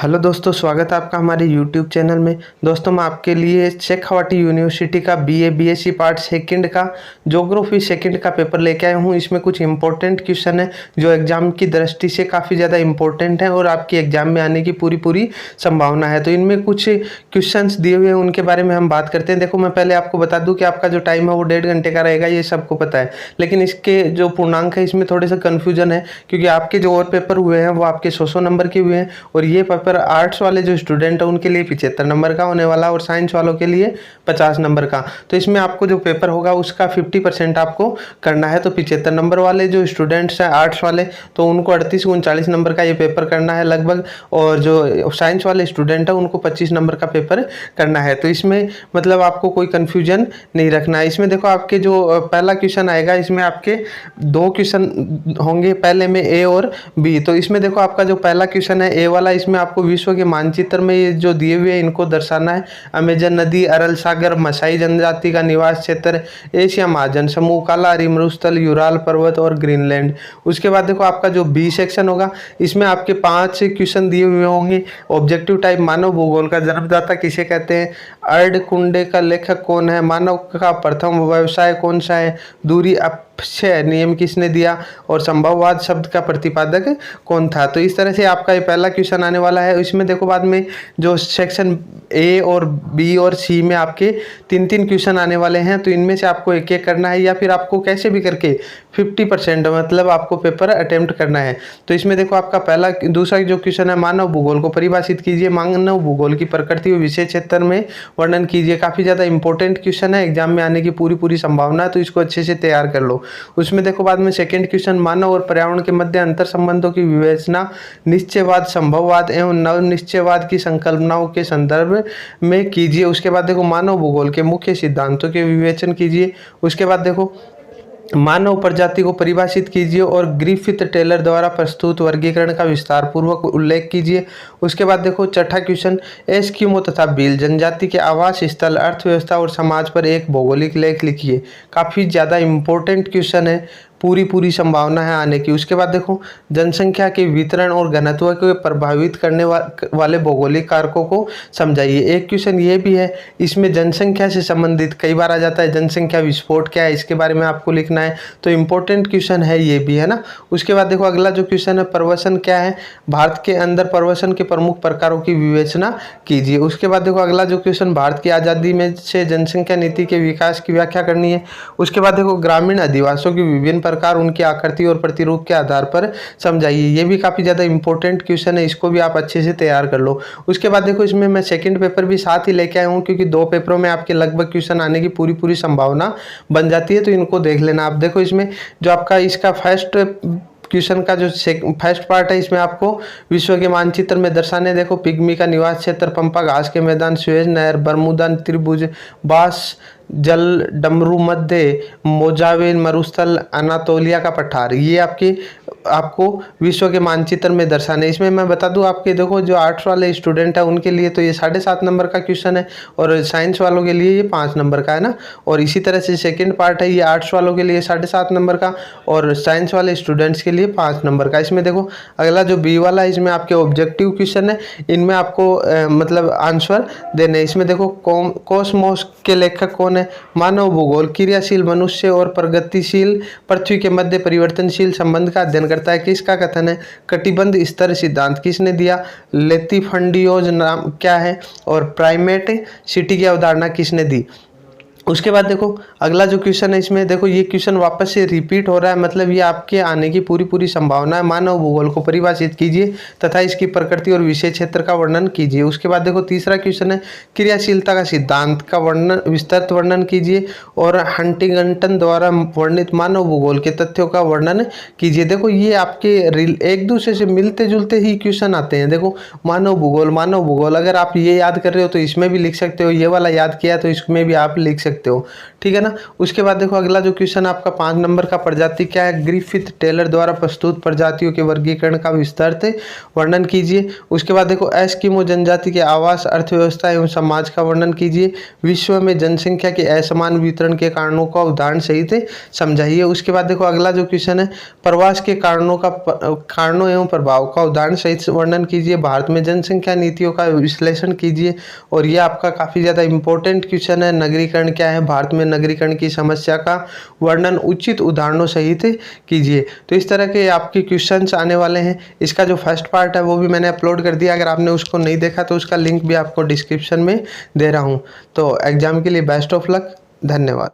Hello दोस्तों, स्वागत है आपका हमारे यूट्यूब चैनल में। दोस्तों, मैं आपके लिए शेखावाटी यूनिवर्सिटी का बीए बीएससी पार्ट सेकंड का ज्योग्राफी सेकंड का पेपर लेके आया हूँ। इसमें कुछ इंपॉर्टेंट क्वेश्चन है जो एग्जाम की दृष्टि से काफ़ी ज़्यादा इंपॉर्टेंट है और आपकी एग्जाम में आने की पूरी संभावना है। तो इनमें कुछ क्वेश्चंस दिए हुए हैं, उनके बारे में हम बात करते हैं। देखो, मैं पहले आपको बता दूँ कि आपका जो टाइम है वो 1.5 घंटे का रहेगा, ये सबको पता है। लेकिन इसके जो पूर्णांक है इसमें थोड़े सा कन्फ्यूजन है, क्योंकि आपके जो और पेपर हुए हैं वो आपके 100 नंबर के हुए हैं और ये पेपर आर्ट्स वाले जो स्टूडेंट है उनके लिए 75 नंबर का होने वाला और साइंस वालों के लिए 50 नंबर का। तो इसमें आपको जो पेपर होगा उसका 50% आपको करना है। तो 75 नंबर वाले जो स्टूडेंट्स हैं आर्ट्स वाले, तो उनको 38 से 39 नंबर का ये पेपर करना है लगभग, और जो साइंस वाले स्टूडेंट है उनको 25 नंबर का पेपर करना है। तो इसमें मतलब आपको कोई कन्फ्यूजन नहीं रखना है। इसमें देखो, आपके जो पहला क्वेश्चन आएगा इसमें आपके 2 क्वेश्चन होंगे, पहले में ए और बी। तो इसमें देखो, आपका जो पहला क्वेश्चन है ए वाला, इसमें आपको विश्व के मानचित्र में ये जो दिए हुए हैं इनको दर्शाना है। अमेजन नदी, अरल सागर, मसाई जनजाति का निवास क्षेत्र, एशिया महाजन समूह, काला मरुस्थल, यूराल पर्वत और ग्रीनलैंड। उसके बाद देखो, आपका जो बी सेक्शन होगा इसमें आपके 5 क्वेश्चन दिए हुए होंगे। ऑब्जेक्टिव टाइप, मानव भूगोल का जन्मदाता किसे कहते हैं, अर्ध कुंडे का लेखक कौन है, मानव का प्रथम व्यवसाय कौन सा है, दूरी अपक्षय नियम किसने दिया, और संभववाद शब्द का प्रतिपादक कौन था। तो इस तरह से आपका ये पहला क्वेश्चन आने वाला है। इसमें देखो, बाद में जो सेक्शन ए और बी और सी में आपके 3 क्वेश्चन आने वाले हैं। तो इनमें से आपको एक एक करना है, या फिर आपको कैसे भी करके 50% मतलब आपको पेपर अटेम्प्ट करना है। तो इसमें देखो, आपका दूसरा जो क्वेश्चन है, मानव भूगोल को परिभाषित कीजिए, मानव भूगोल की प्रकृति और विषय क्षेत्र में वर्णन कीजिए। काफ़ी ज़्यादा इंपॉर्टेंट क्वेश्चन है, एग्जाम में आने की पूरी संभावना है, तो इसको अच्छे से तैयार कर लो। उसमें देखो, बाद में सेकंड क्वेश्चन, मानव और पर्यावरण के मध्य अंतर संबंधों की विवेचना निश्चयवाद, संभववाद एवं नव निश्चयवाद की संकल्पनाओं के संदर्भ में कीजिए। उसके बाद देखो, मानव भूगोल के मुख्य सिद्धांतों के विवेचन कीजिए। उसके बाद देखो, मानव प्रजाति को परिभाषित कीजिए और ग्रिफिथ टेलर द्वारा प्रस्तुत वर्गीकरण का विस्तार पूर्वक उल्लेख कीजिए। उसके बाद देखो, छठा क्वेश्चन, एस्किमो तथा भील जनजाति के आवास स्थल, अर्थव्यवस्था और समाज पर एक भौगोलिक लेख लिखिए। काफ़ी ज़्यादा इंपॉर्टेंट क्वेश्चन है, पूरी संभावना है आने की। उसके बाद देखो, जनसंख्या के वितरण और घनत्व को प्रभावित करने वाले भौगोलिक कारकों को समझाइए। एक क्वेश्चन ये भी है, इसमें जनसंख्या से संबंधित कई बार आ जाता है, जनसंख्या विस्फोट क्या है, इसके बारे में आपको लिखना है। तो इम्पोर्टेंट क्वेश्चन है ये भी, है ना। उसके बाद देखो, अगला जो क्वेश्चन है, प्रवसन क्या है, भारत के अंदर प्रवसन के प्रमुख प्रकारों की विवेचना कीजिए। उसके बाद देखो, अगला जो क्वेश्चन, भारत की आज़ादी में से जनसंख्या नीति के विकास की व्याख्या करनी है। उसके बाद देखो, ग्रामीण अधिवासियों की विभिन्न प्रकार, उनकी आकृति और प्रतिरूप के आधार पर समझाइए। ये भी काफ़ी ज़्यादा इंपॉर्टेंट क्वेश्चन है, इसको भी आप अच्छे से तैयार कर लो। उसके बाद देखो, इसमें मैं सेकंड पेपर भी साथ ही लेके आया हूँ, क्योंकि 2 पेपरों में आपके लगभग क्वेश्चन आने की पूरी संभावना बन जाती है, तो इनको देख लेना आप। देखो, इसमें जो आपका इसका फर्स्ट क्वेश्चन का जो फर्स्ट पार्ट है, इसमें आपको विश्व के मानचित्र में दर्शाने। देखो, पिग्मी का निवास क्षेत्र, पंपा घास के मैदान, सुएज नहर, बर्मुदा त्रिभुज, बास जल, डमरू मध्य, मोजावे मरुस्थल, अनातोलिया का पठार, ये आपको विश्व के मानचित्र में दर्शाने। इसमें मैं बता दूं आपके, देखो, जो आर्ट्स वाले स्टूडेंट है उनके लिए तो ये 7.5 नंबर का क्वेश्चन है, और साइंस वालों के लिए ये 5 नंबर का है ना। और इसी तरह से सेकंड पार्ट है, ये आर्ट्स वालों के लिए 7.5 नंबर का और साइंस वाले स्टूडेंट्स के लिए 5 नंबर का। इसमें देखो, अगला जो बी वाला है, इसमें आपके ऑब्जेक्टिव क्वेश्चन है, इनमें आपको मतलब आंसर देने। इसमें देखो, कॉस्मोस के लेखक कौन है, मानव भूगोल क्रियाशील मनुष्य और प्रगतिशील पृथ्वी के मध्य परिवर्तनशील संबंध का अध्ययन करता है, किसका कथन है, कटिबंध स्तर सिद्धांत किसने दिया, लेतिफंडियोज नाम क्या है, और प्राइमेट सिटी की अवधारणा किसने दी। उसके बाद देखो, अगला जो क्वेश्चन है, इसमें देखो, ये क्वेश्चन वापस से रिपीट हो रहा है, मतलब ये आपके आने की पूरी संभावना है। मानव भूगोल को परिभाषित कीजिए तथा इसकी प्रकृति और विषय क्षेत्र का वर्णन कीजिए। उसके बाद देखो, तीसरा क्वेश्चन है, क्रियाशीलता का सिद्धांत का वर्णन, विस्तृत वर्णन कीजिए और हंटिंगटन द्वारा वर्णित मानव भूगोल के तथ्यों का वर्णन कीजिए। देखो, ये आपके एक दूसरे से मिलते जुलते ही क्वेश्चन आते हैं। देखो, मानव भूगोल, अगर आप ये याद कर रहे हो तो इसमें भी लिख सकते हो, ये वाला याद किया तो इसमें भी आप लिख सकते सकते हो, ठीक है ना। उसके बाद देखो अगला जो क्वेश्चन आपका 5 नंबर का, प्रजाति क्या है? ग्रिफिथ टेलर द्वारा प्रस्तुत प्रजातियों के वर्गीकरण का विस्तार से वर्णन कीजिए। उसके बाद देखो एस्किमो जनजाति के आवास, अर्थव्यवस्था एवं समाज का वर्णन कीजिए। विश्व में जनसंख्या के असमान वितरण के कारणों का उदाहरण सहित समझाइए। उसके बाद देखो अगला जो क्वेश्चन है, प्रवास के कारणों एवं प्रभाव का उदाहरण सहित वर्णन कीजिए। भारत में जनसंख्या नीतियों का विश्लेषण कीजिए। और यह आपका काफी ज्यादा इंपॉर्टेंट क्वेश्चन है, नगरीकरण क्या है? भारत में नगरीकरण की समस्या का वर्णन उचित उदाहरणों सहित कीजिए। तो इस तरह के आपके क्वेश्चंस आने वाले हैं। इसका जो फर्स्ट पार्ट है वो भी मैंने अपलोड कर दिया, अगर आपने उसको नहीं देखा तो उसका लिंक भी आपको डिस्क्रिप्शन में दे रहा हूँ। तो एग्जाम के लिए बेस्ट ऑफ लक, धन्यवाद।